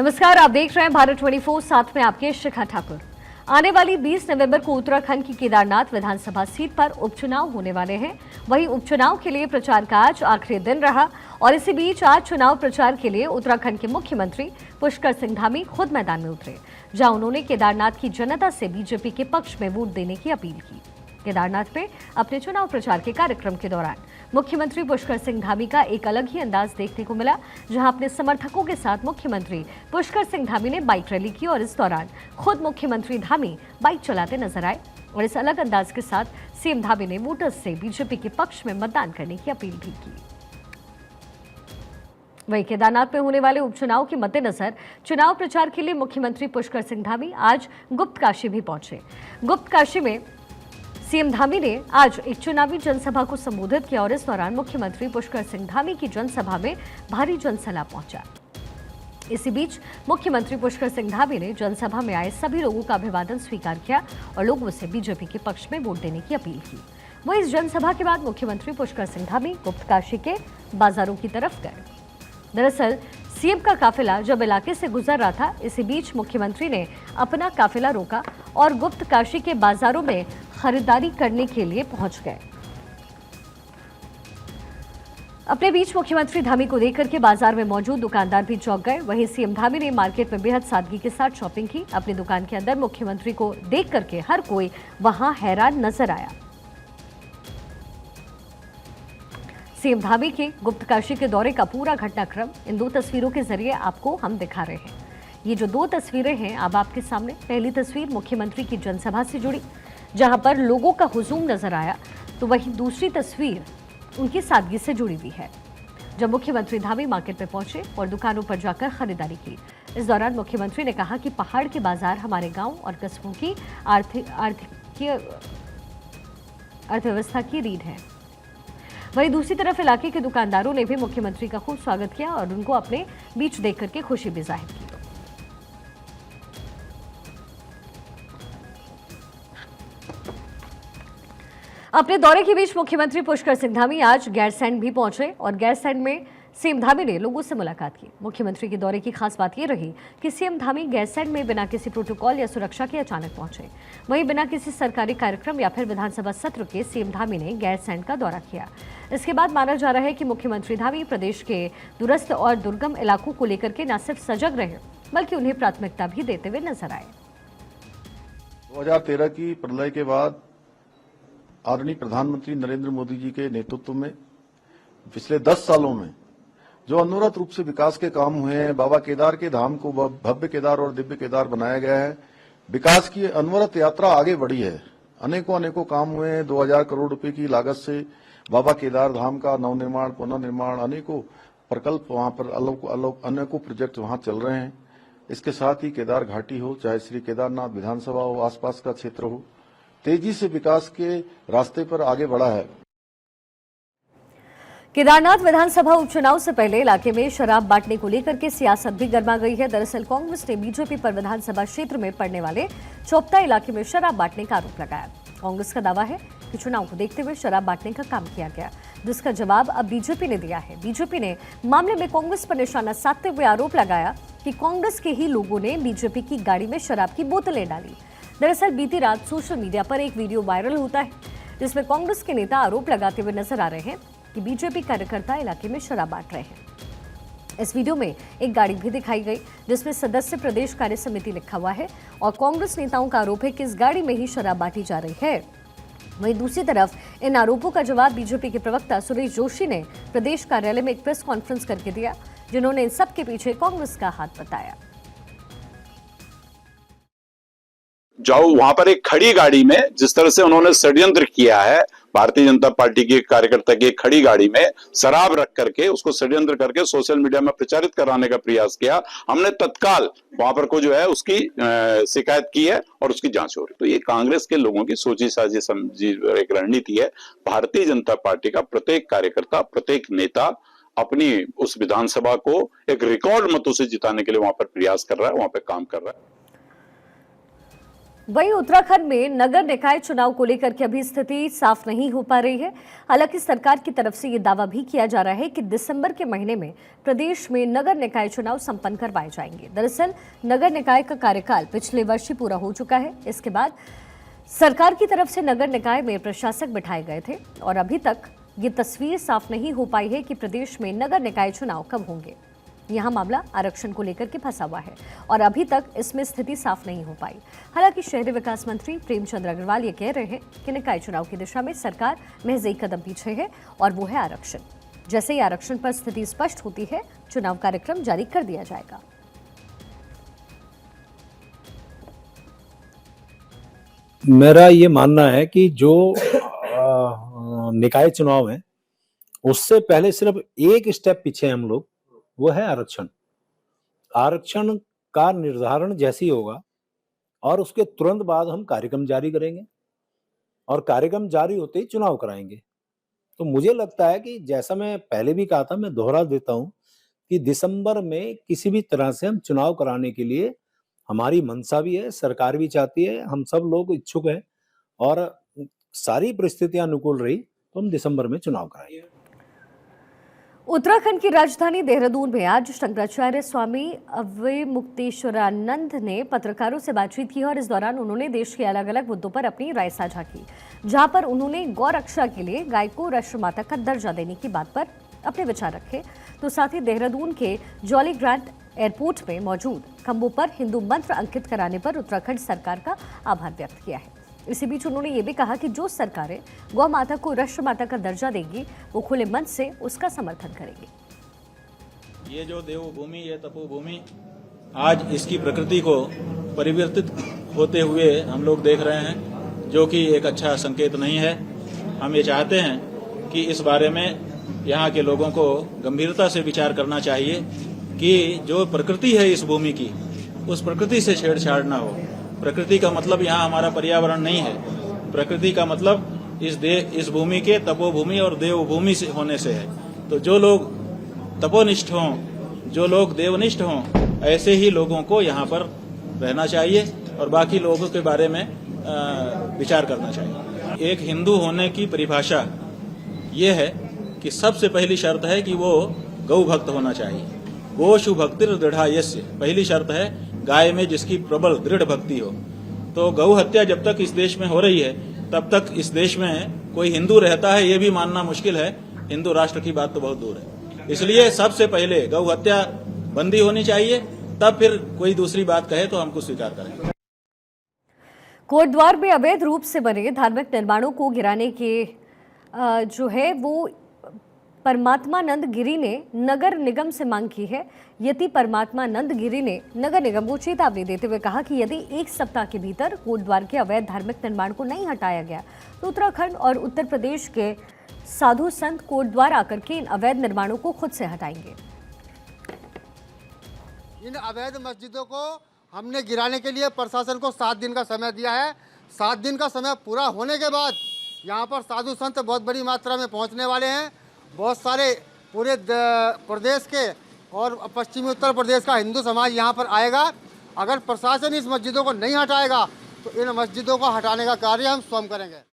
नमस्कार, आप देख रहे हैं भारत 24, साथ में आपके शिखा ठाकुर। आने वाली 20 नवंबर को उत्तराखंड की केदारनाथ विधानसभा सीट पर उपचुनाव होने वाले हैं। वहीं उपचुनाव के लिए प्रचार का आज आखिरी दिन रहा और इसी बीच आज चुनाव प्रचार के लिए उत्तराखंड के मुख्यमंत्री पुष्कर सिंह धामी खुद मैदान में उतरे, जहां उन्होंने केदारनाथ की जनता से बीजेपी के पक्ष में वोट देने की अपील की। केदारनाथ में अपने चुनाव प्रचार के कार्यक्रम के दौरान मुख्यमंत्री पुष्कर सिंह धामी का एक अलग ही अंदाज देखने को मिला, जहां अपने समर्थकों के साथ मुख्यमंत्री पुष्कर सिंह धामी ने बाइक रैली की और इस दौरान खुद मुख्यमंत्री धामी बाइक चलाते नजर आए और इस अलग अंदाज के साथ सीएम धामी ने वोटर्स से बीजेपी के पक्ष में मतदान करने की अपील भी की। वहीं केदारनाथ में होने वाले उपचुनाव के मद्देनजर चुनाव प्रचार के लिए मुख्यमंत्री पुष्कर सिंह धामी आज गुप्तकाशी भी पहुंचे। गुप्तकाशी में सीएम धामी ने आज एक चुनावी जनसभा को संबोधित किया और इस दौरान मुख्यमंत्री पुष्कर सिंह धामी की जनसभा में भारी जनसैलाब पहुंचा। इसी बीच मुख्यमंत्री पुष्कर सिंह धामी ने जनसभा में आए सभी लोगों का अभिवादन स्वीकार किया और लोगों से बीजेपी के पक्ष में वोट देने की अपील की। वह इस जनसभा के बाद मुख्यमंत्री पुष्कर सिंह धामी गुप्तकाशी के बाजारों की तरफ गए। दरअसल सीएम का काफिला जब इलाके से गुजर रहा था, इसी बीच मुख्यमंत्री ने अपना काफिला रोका और गुप्तकाशी के बाजारों में खरीदारी करने के लिए पहुंच गए। अपने बीच मुख्यमंत्री धामी को देखकर के बाजार में मौजूद दुकानदार भी चौंक गए। वहीं सीएम धामी ने मार्केट में बेहद सादगी के साथ शॉपिंग की। अपनी दुकान के अंदर मुख्यमंत्री को देख करके हर कोई वहां हैरान नजर आया। सीएम धामी के गुप्तकाशी के दौरे का पूरा घटनाक्रम इन दो तस्वीरों के जरिए आपको हम दिखा रहे हैं। ये जो दो तस्वीरें हैं अब आपके सामने, पहली तस्वीर मुख्यमंत्री की जनसभा से जुड़ी जहां पर लोगों का हुजूम नजर आया, तो वहीं दूसरी तस्वीर उनकी सादगी से जुड़ी हुई है जब मुख्यमंत्री धामी मार्केट में पहुंचे और दुकानों पर जाकर खरीदारी की। इस दौरान मुख्यमंत्री ने कहा कि पहाड़ के बाजार हमारे गांव और कस्बों की अर्थव्यवस्था की रीढ़ है। वहीं दूसरी तरफ इलाके के दुकानदारों ने भी मुख्यमंत्री का खूब स्वागत किया और उनको अपने बीच देख करके खुशी भी जाहिर की। अपने दौरे के बीच मुख्यमंत्री पुष्कर सिंह धामी आज गैरसैंण भी पहुंचे और गैरसैंण में सीएम धामी ने लोगों से मुलाकात की। मुख्यमंत्री के दौरे की खास बात यह रही कि सीएम धामी गैरसैंण में बिना किसी प्रोटोकॉल या सुरक्षा के अचानक पहुंचे। वहीं बिना किसी सरकारी कार्यक्रम या फिर विधानसभा सत्र के सीएम धामी ने गैरसैंण का दौरा किया। इसके बाद माना जा रहा है कि मुख्यमंत्री धामी प्रदेश के दूरस्थ और दुर्गम इलाकों को लेकर के न सिर्फ सजग रहे बल्कि उन्हें प्राथमिकता भी देते हुए नजर आए। 2013 की प्रलय के बाद आदरणीय प्रधानमंत्री नरेंद्र मोदी जी के नेतृत्व में पिछले 10 सालों में जो अनवरत रूप से विकास के काम हुए हैं, बाबा केदार के धाम को भव्य केदार और दिव्य केदार बनाया गया है। विकास की अनवरत यात्रा आगे बढ़ी है। अनेकों काम हुए हैं। 2000 करोड़ रुपए की लागत से बाबा केदार धाम का नवनिर्माण, पुनर्निर्माण, अनेकों प्रकल्प वहां पर अनेकों प्रोजेक्ट वहां चल रहे हैं। इसके साथ ही केदार घाटी हो, चाहे श्री केदारनाथ विधानसभा हो, आसपास का क्षेत्र हो, तेजी से विकास के रास्ते पर आगे बढ़ा है। केदारनाथ विधानसभा उपचुनाव से पहले इलाके में शराब बांटने को लेकर के सियासत भी गर्मा गई है। दरअसल कांग्रेस ने बीजेपी पर विधानसभा क्षेत्र में पड़ने वाले चोपता इलाके में शराब बांटने का आरोप लगाया। कांग्रेस का दावा है कि चुनाव को देखते हुए शराब बांटने का काम किया गया, जिसका जवाब अब बीजेपी ने दिया है। बीजेपी ने मामले में कांग्रेस पर निशाना साधते हुए आरोप लगाया कि कांग्रेस के ही लोगों ने बीजेपी की गाड़ी में शराब की बोतलें डाली। दरअसल बीती रात सोशल मीडिया पर एक वीडियो वायरल होता है जिसमें कांग्रेस के नेता आरोप लगाते हुए नजर आ रहे हैं कि बीजेपी कार्यकर्ता इलाके में शराब बांट रहे हैं। इस वीडियो में एक गाड़ी भी दिखाई गई जिसमें सदस्य प्रदेश कार्य समिति लिखा हुआ है और कांग्रेस नेताओं का आरोप है कि इस गाड़ी में ही शराब बांटी जा रही है। वहीं दूसरी तरफ इन आरोपों का जवाब बीजेपी के प्रवक्ता सुरेश जोशी ने प्रदेश कार्यालय में एक प्रेस कॉन्फ्रेंस करके दिया, जिन्होंने इन सब के पीछे कांग्रेस का हाथ बताया। जाओ वहां पर एक खड़ी गाड़ी में जिस तरह से उन्होंने षड्यंत्र किया है, भारतीय जनता पार्टी के कार्यकर्ता की एक खड़ी गाड़ी में शराब रख करके उसको षड्यंत्र करके सोशल मीडिया में प्रचारित कराने का प्रयास किया। हमने तत्काल वहां पर को जो है उसकी शिकायत की है और उसकी जांच हो रही। तो ये कांग्रेस के लोगों की सोची साजी समझी एक रणनीति है। भारतीय जनता पार्टी का प्रत्येक कार्यकर्ता, प्रत्येक नेता अपनी उस विधानसभा को एक रिकॉर्ड मतों से जिताने के लिए वहां पर प्रयास कर रहा है, वहां पर काम कर रहा है। वहीं उत्तराखंड में नगर निकाय चुनाव को लेकर के अभी स्थिति साफ नहीं हो पा रही है। हालांकि सरकार की तरफ से ये दावा भी किया जा रहा है कि दिसंबर के महीने में प्रदेश में नगर निकाय चुनाव संपन्न करवाए जाएंगे। दरअसल नगर निकाय का कार्यकाल पिछले वर्ष ही पूरा हो चुका है। इसके बाद सरकार की तरफ से नगर निकाय में प्रशासक बिठाए गए थे और अभी तक ये तस्वीर साफ नहीं हो पाई है कि प्रदेश में नगर निकाय चुनाव कब होंगे। यहाँ मामला आरक्षण को लेकर के फंसा हुआ है और अभी तक इसमें स्थिति साफ नहीं हो पाई। हालांकि शहरी विकास मंत्री प्रेमचंद अग्रवाल ये कह रहे हैं कि निकाय चुनाव की दिशा में सरकार महज एक कदम पीछे है और वो है आरक्षण। जैसे ही आरक्षण पर स्थिति स्पष्ट होती है, चुनाव कार्यक्रम जारी कर दिया जाएगा। मेरा ये मानना है कि जो निकाय चुनाव है उससे पहले सिर्फ एक स्टेप पीछे हम लोग, वो है आरक्षण। आरक्षण का निर्धारण जैसे ही होगा और उसके तुरंत बाद हम कार्यक्रम जारी करेंगे और कार्यक्रम जारी होते ही चुनाव कराएंगे। तो मुझे लगता है कि जैसा मैं पहले भी कहा था, मैं दोहरा देता हूं कि दिसंबर में किसी भी तरह से हम चुनाव कराने के लिए हमारी मंशा भी है, सरकार भी चाहती है, हम सब लोग इच्छुक हैं और सारी परिस्थितियां अनुकूल रही तो हम दिसंबर में चुनाव कराएंगे। उत्तराखंड की राजधानी देहरादून में आज शंकराचार्य स्वामी अवमुक्तेश्वरानंद ने पत्रकारों से बातचीत की और इस दौरान उन्होंने देश के अलग अलग मुद्दों पर अपनी राय साझा की, जहां पर उन्होंने गौ रक्षा के लिए गाय को राष्ट्रमाता का दर्जा देने की बात पर अपने विचार रखे। तो साथ ही देहरादून के जॉली ग्रांट एयरपोर्ट में मौजूद खंभों पर हिंदू मंत्र अंकित कराने पर उत्तराखंड सरकार का आभार व्यक्त किया है। इसी बीच उन्होंने ये भी कहा कि जो सरकारें गौ माता को राष्ट्र माता का दर्जा देंगी वो खुले मन से उसका समर्थन करेंगी। ये जो देवभूमि, ये तपोभूमि, आज इसकी प्रकृति को परिवर्तित होते हुए हम लोग देख रहे हैं, जो कि एक अच्छा संकेत नहीं है। हम ये चाहते हैं कि इस बारे में यहाँ के लोगों को गंभीरता से विचार करना चाहिए कि जो प्रकृति है इस भूमि की, उस प्रकृति से छेड़छाड़ ना हो। प्रकृति का मतलब यहाँ हमारा पर्यावरण नहीं है। प्रकृति का मतलब इस भूमि के तपोभूमि और देवभूमि से होने से है। तो जो लोग तपोनिष्ठ हों, जो लोग देवनिष्ठ हों, ऐसे ही लोगों को यहाँ पर रहना चाहिए और बाकी लोगों के बारे में विचार करना चाहिए। एक हिंदू होने की परिभाषा ये है कि सबसे पहली शर्त है कि वो गौ भक्त होना चाहिए। गोशु भक्तिर दृढ़ायस्य, पहली शर्त है गाय में जिसकी प्रबल दृढ़ भक्ति हो। तो गौ हत्या जब तक इस देश में हो रही है तब तक इस देश में कोई हिंदू रहता है ये भी मानना मुश्किल है। हिंदू राष्ट्र की बात तो बहुत दूर है। इसलिए सबसे पहले गौ हत्या बंदी होनी चाहिए, तब फिर कोई दूसरी बात कहे तो हमको स्वीकार करें। कोटद्वार में अवैध रूप से बने धार्मिक निर्माणों को गिराने के जो है वो परमात्मानंद गिरी ने नगर निगम से मांग की है। यति परमात्मानंद गिरी ने नगर निगम को चेतावनी देते हुए कहा कि यदि एक सप्ताह के भीतर कोटद्वार के अवैध धार्मिक निर्माण को नहीं हटाया गया तो उत्तराखंड और उत्तर प्रदेश के साधु संत कोटद्वार आकर के इन अवैध निर्माणों को खुद से हटाएंगे। इन अवैध मस्जिदों को हमने गिराने के लिए प्रशासन को 7 दिन का समय दिया है। 7 दिन का समय पूरा होने के बाद यहाँ पर साधु संत बहुत बड़ी मात्रा में पहुँचने वाले हैं। बहुत सारे पूरे प्रदेश के और पश्चिमी उत्तर प्रदेश का हिंदू समाज यहाँ पर आएगा। अगर प्रशासन इस मस्जिदों को नहीं हटाएगा तो इन मस्जिदों को हटाने का कार्य हम स्वयं करेंगे।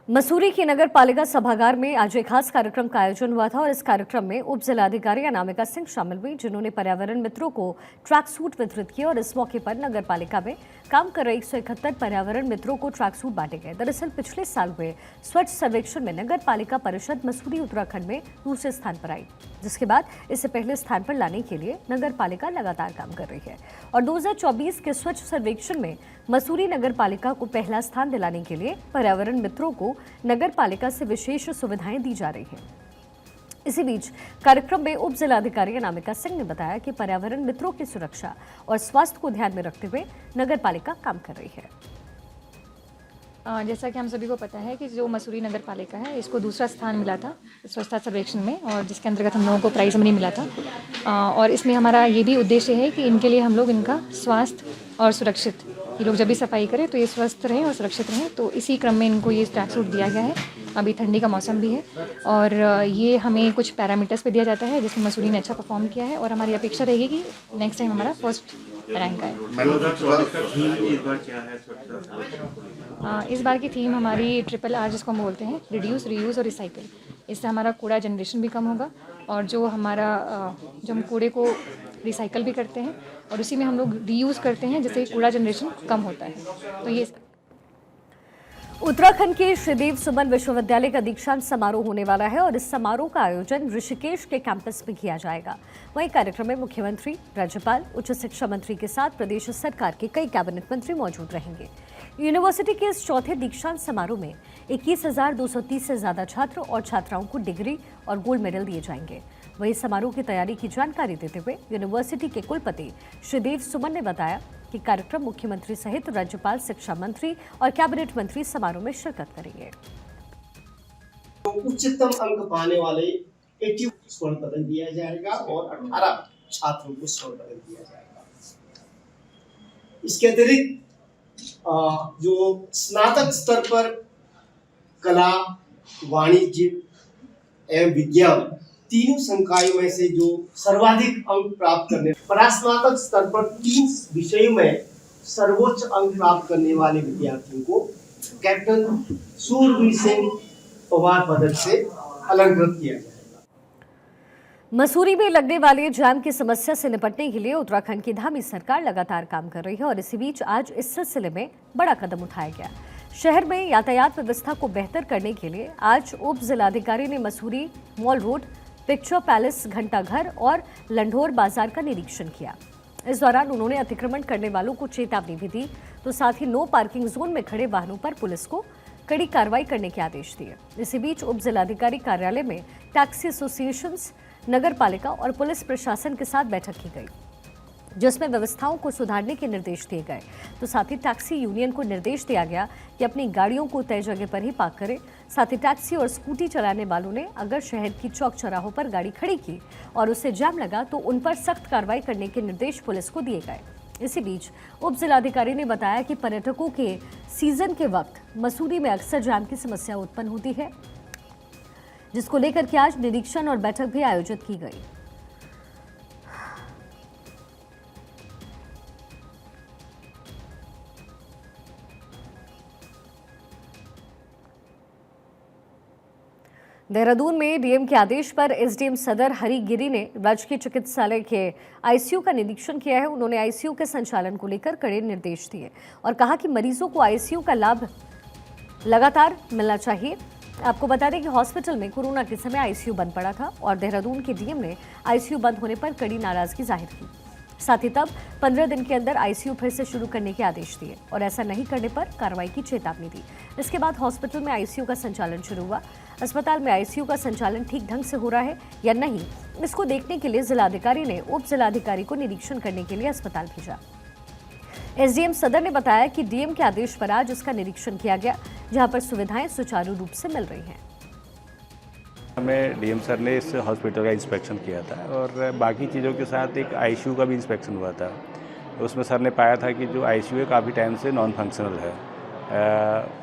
मसूरी की नगर पालिका सभागार में आज एक खास कार्यक्रम का आयोजन हुआ था और इस कार्यक्रम में उप जिलाधिकारी अनामिका सिंह शामिल हुई, जिन्होंने पर्यावरण मित्रों को ट्रैक सूट वितरित किए और इस मौके पर नगर पालिका में काम कर रहे 171 पर्यावरण मित्रों को ट्रैक सूट बांटे गए। दरअसल पिछले साल हुए स्वच्छ सर्वेक्षण में नगर पालिका परिषद मसूरी उत्तराखंड में दूसरे स्थान पर आई, जिसके बाद इसे पहले स्थान पर लाने के लिए नगर पालिका लगातार काम कर रही है और 2024 के स्वच्छ सर्वेक्षण में मसूरी नगर पालिका को पहला स्थान दिलाने के लिए पर्यावरण मित्रों को नगर पालिका से विशेष सुविधाएं दी जा रही हैं। इसी बीच कार्यक्रम में उप जिलाधिकारी अनामिका सिंह ने बताया कि पर्यावरण मित्रों की सुरक्षा और स्वास्थ्य को ध्यान में रखते हुए नगर पालिका काम कर रही है। जैसा कि हम सभी को पता है कि जो मसूरी नगर पालिका है इसको दूसरा स्थान मिला था स्वच्छता सर्वेक्षण में और जिसके अंतर्गत हम लोगों को प्राइज़ मनी मिला था और इसमें हमारा ये भी उद्देश्य है कि इनके लिए हम लोग इनका स्वास्थ्य और सुरक्षित, ये लोग जब भी सफाई करें तो ये स्वस्थ रहें और सुरक्षित रहें, तो इसी क्रम में इनको ये ट्रैक सूट दिया गया है। अभी ठंडी का मौसम भी है और ये हमें कुछ पैरामीटर्स पे दिया जाता है जिसमें मसूरी ने अच्छा परफॉर्म किया है और हमारी अपेक्षा रहेगी कि नेक्स्ट टाइम हमारा फर्स्ट रैंक आए। 2024 का थीम इस बार क्या है स्वच्छता सर्वेक्षण? इस बार की थीम हमारी ट्रिपल R जिसको हम बोलते हैं, रिड्यूस, रीयूज़ और रिसाइकिल। इससे हमारा कूड़ा जनरेशन भी कम होगा और जो हम कूड़े को रिसाइकल भी करते हैं और उसी में हम लोग रीयूज़ करते हैं, जिससे कूड़ा जनरेशन कम होता है। तो ये उत्तराखंड के श्रीदेव सुमन विश्वविद्यालय का दीक्षांत समारोह होने वाला है और इस समारोह का आयोजन ऋषिकेश के कैंपस में किया जाएगा। वहीं कार्यक्रम में मुख्यमंत्री, राज्यपाल, उच्च शिक्षा मंत्री के साथ प्रदेश सरकार के कई कैबिनेट मंत्री मौजूद रहेंगे। यूनिवर्सिटी के इस चौथे दीक्षांत समारोह में 21,230 से ज्यादा छात्र और छात्राओं को डिग्री और गोल्ड मेडल दिए जाएंगे। वहीं समारोह की तैयारी की जानकारी देते हुए यूनिवर्सिटी के कुलपति श्रीदेव सुमन ने बताया कि कार्यक्रम मुख्यमंत्री सहित राज्यपाल, शिक्षा मंत्री और कैबिनेट मंत्री समारोह में शिरकत करेंगे। तो उच्चतम अंक पाने वाले 80 स्वर्ण पदक दिया जाएगा और 18 छात्रों को स्वर्ण पदक दिया जाएगा। इसके अतिरिक्त जो स्नातक स्तर पर कला, वाणिज्य एवं विज्ञान तीनों संकायों में से जो सर्वाधिक अंक प्राप्त करने, परास्नातक स्तर पर 3 विषयों में सर्वोच्च अंक प्राप्त करने वाले विद्यार्थियों को कैप्टन सूरवीर सिंह पवार पदक से अलंकृत किया जाएगा। मसूरी में लगने वाले जाम की समस्या से निपटने के लिए उत्तराखंड की धामी सरकार लगातार काम कर रही है और इसी बीच आज इस सिलसिले में बड़ा कदम उठाया गया। शहर में यातायात व्यवस्था को बेहतर करने के लिए आज उप जिलाधिकारी ने Mussoorie mall road, picture palace, Ghantaghar और लंढोर बाजार का निरीक्षण किया। इस दौरान उन्होंने अतिक्रमण करने वालों को चेतावनी भी दी, तो साथ ही नो पार्किंग जोन में खड़े वाहनों पर पुलिस को कड़ी कार्रवाई करने के आदेश दिए। इसी बीच उप जिलाधिकारी कार्यालय में टैक्सी एसोसिएशंस, नगर पालिका और पुलिस प्रशासन के साथ बैठक की गई, जिसमें व्यवस्थाओं को सुधारने के निर्देश दिए गए। तो साथ ही टैक्सी यूनियन को निर्देश दिया गया कि अपनी गाड़ियों को तय जगह पर ही पार्क करें। साथ ही टैक्सी और स्कूटी चलाने वालों ने अगर शहर की चौक चौराहों पर गाड़ी खड़ी की और उससे जाम लगा तो उन पर सख्त कार्रवाई करने के निर्देश पुलिस को दिए गए। इसी बीच उप जिलाधिकारी ने बताया कि पर्यटकों के सीजन के वक्त मसूरी में अक्सर जाम की समस्या उत्पन्न होती है, जिसको लेकर के आज निरीक्षण और बैठक भी आयोजित की गई। देहरादून में डीएम के आदेश पर एसडीएम सदर हरि गिरी ने राजकीय चिकित्सालय के आईसीयू का निरीक्षण किया है। उन्होंने आईसीयू के संचालन को लेकर कड़े निर्देश दिए और कहा कि मरीजों को आईसीयू का लाभ लगातार मिलना चाहिए। आपको बता दें कि हॉस्पिटल में कोरोना के समय आईसीयू बंद पड़ा था और देहरादून के डीएम ने आईसीयू बंद होने पर कड़ी नाराजगी जाहिर की। साथ ही तब 15 दिन के अंदर आईसीयू फिर से शुरू करने के आदेश दिए और ऐसा नहीं करने पर कार्रवाई की चेतावनी दी। इसके बाद हॉस्पिटल में आईसीयू का संचालन शुरू हुआ। अस्पताल में आईसीयू का संचालन ठीक ढंग से हो रहा है या नहीं, इसको देखने के लिए जिलाधिकारी ने उप जिलाधिकारी को निरीक्षण करने के लिए अस्पताल भेजा। एसडीएम सदर ने बताया कि डीएम के आदेश पर आज इसका निरीक्षण किया गया, जहां पर सुविधाएं सुचारू रूप से मिल रही हैं। हमें डीएम सर ने इस हॉस्पिटल का इंस्पेक्शन किया था और बाकी चीज़ों के साथ एक आईसीयू का भी इंस्पेक्शन हुआ था। उसमें सर ने पाया था कि जो आईसीयू है काफ़ी टाइम से नॉन फंक्शनल है।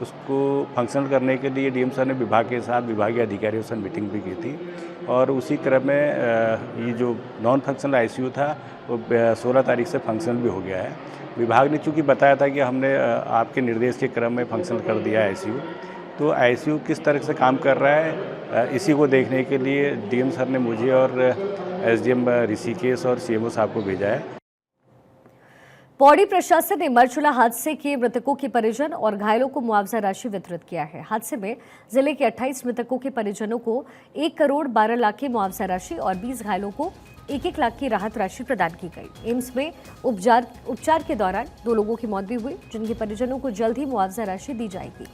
उसको फंक्शनल करने के लिए डीएम सर ने विभाग के साथ विभागीय अधिकारियों से मीटिंग भी की थी और उसी क्रम में ये जो नॉन फंक्शनल आईसीयू था वो 16 तारीख से फंक्शनल भी हो गया है। विभाग ने चूँकि बताया था कि हमने आपके निर्देश के क्रम में फंक्शनल कर दिया है आईसीयू, तो आईसीयू किस तरह से काम कर रहा है इसी को देखने के लिए डीएम सर ने मुझे और एसडीएम ऋषिकेश और सीएमओ साहब को भेजा है। पौड़ी प्रशासन ने मरचुला हादसे के मृतकों के परिजन और घायलों को मुआवजा राशि वितरित किया है। हादसे में जिले के 28 मृतकों के परिजनों को 1 करोड़ 12 लाख की मुआवजा राशि और 20 घायलों को 1-1 लाख की राहत राशि प्रदान की गई। एम्स में उपचार के दौरान 2 लोगों की मौत भी हुई, जिनके परिजनों को जल्द ही मुआवजा राशि दी जाएगी।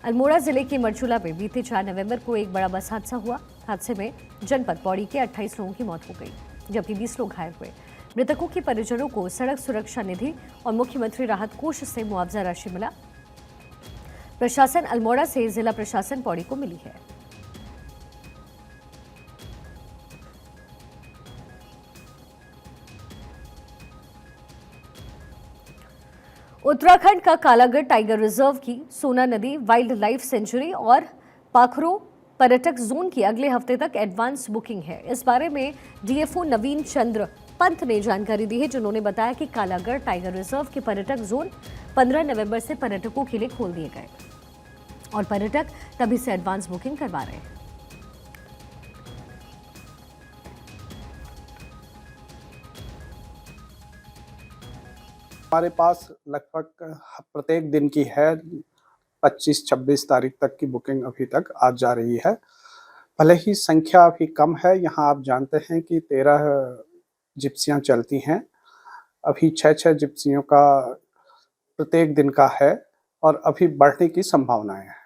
अल्मोड़ा जिले के मरचुला में बीते 4 नवंबर को एक बड़ा बस हादसा हुआ। हादसे में जनपद पौड़ी के 28 लोगों की मौत हो गई, जबकि 20 लोग घायल हुए। मृतकों के परिजनों को सड़क सुरक्षा निधि और मुख्यमंत्री राहत कोष से मुआवजा राशि मिला। प्रशासन अल्मोड़ा से जिला प्रशासन पौड़ी को मिली है। उत्तराखंड का कालागढ़ टाइगर रिजर्व की सोना नदी वाइल्ड लाइफ सेंचुरी और पाखरो पर्यटक जोन की अगले हफ्ते तक एडवांस बुकिंग है। इस बारे में डीएफओ नवीन चंद्र पंत ने जानकारी दी है, जिन्होंने बताया कि कालागढ़ टाइगर रिजर्व के पर्यटक जोन 15 नवंबर से पर्यटकों के लिए खोल दिए गए और पर्यटक तभी से एडवांस बुकिंग करवा रहे हैं। हमारे पास लगभग प्रत्येक दिन की है 25-26 तारीख तक की बुकिंग अभी तक आज जा रही है। भले ही संख्या अभी कम है, यहाँ आप जानते हैं कि 13 जिप्सियाँ चलती हैं, अभी 6-6 जिप्सियों का प्रत्येक दिन का है और अभी बढ़ने की संभावनाएं हैं।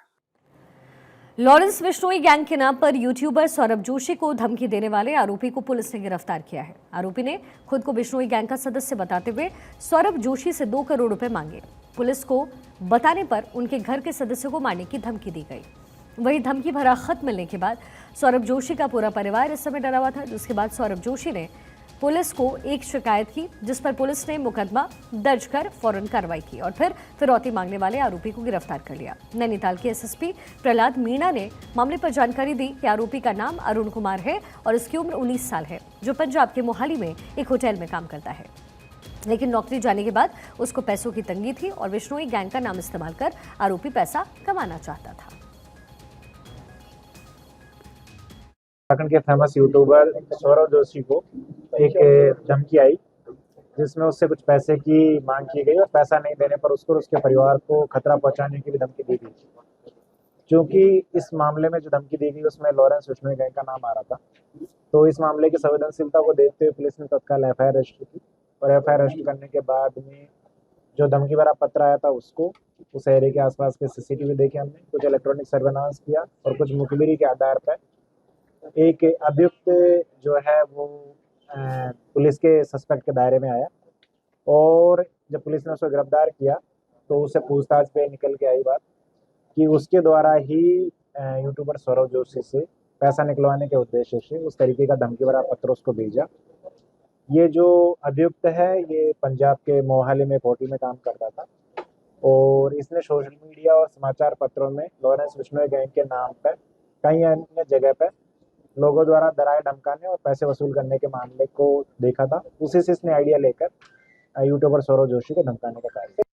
लॉरेंस बिश्नोई गैंग के नाम पर यूट्यूबर सौरभ जोशी को धमकी देने वाले आरोपी को पुलिस ने गिरफ्तार किया है। आरोपी ने खुद को बिश्नोई गैंग का सदस्य बताते हुए सौरभ जोशी से 2 करोड़ रुपए मांगे। पुलिस को बताने पर उनके घर के सदस्य को मारने की धमकी दी गई। वही धमकी भरा खत मिलने के बाद सौरभ जोशी का पूरा परिवार इस समय डरा हुआ था, जिसके बाद सौरभ जोशी ने पुलिस को एक शिकायत की, जिस पर पुलिस ने मुकदमा दर्ज कर फौरन कार्रवाई की और फिर फिरौती मांगने वाले आरोपी को गिरफ्तार कर लिया। नैनीताल के एसएसपी प्रहलाद मीणा ने मामले पर जानकारी दी कि आरोपी का नाम अरुण कुमार है और इसकी उम्र 19 साल है, जो पंजाब के मोहाली में एक होटल में काम करता है। लेकिन नौकरी जाने के बाद उसको पैसों की तंगी थी और बिश्नोई गैंग का नाम इस्तेमाल कर आरोपी पैसा कमाना चाहता था। उत्तराखंड के फेमस यूट्यूबर सौरभ जोशी को एक धमकी आई, जिसमें उससे कुछ पैसे की मांग की गई और पैसा नहीं देने पर उसको और उसके परिवार को खतरा पहुंचाने की भी धमकी दी गई। क्योंकि इस मामले में जो धमकी दी गई उसमें लॉरेंस बिश्नोई गैंग का नाम आ रहा था, तो इस मामले की संवेदनशीलता को देखते हुए पुलिस ने तत्काल एफआईआर रजिस्टर की और एफआईआर रजिस्टर करने के बाद में जो धमकी भरा पत्र आया था उसको उस एरिया के आसपास के सीसीटीवी देखे हमने, कुछ इलेक्ट्रॉनिक सर्वेलांस किया और कुछ मुखबिरी के आधार पर एक अभियुक्त जो है वो पुलिस के सस्पेक्ट के दायरे में आया और जब पुलिस ने उसको गिरफ्तार किया तो उससे पूछताछ पे निकल के आई बात कि उसके द्वारा ही यूट्यूबर सौरभ जोशी से पैसा निकलवाने के उद्देश्य से उस तरीके का धमकी भरा पत्र उसको भेजा। ये जो अभियुक्त है ये पंजाब के मोहाली में एक होटल में काम करता था और इसने सोशल मीडिया और समाचार पत्रों में लॉरेंस बिश्नोई गैंग के नाम पर कई अन्य जगह पर लोगों द्वारा डराए धमकाने और पैसे वसूल करने के मामले को देखा था। उसी से इसने आइडिया लेकर यूट्यूबर सौरभ जोशी को धमकाने का कार्य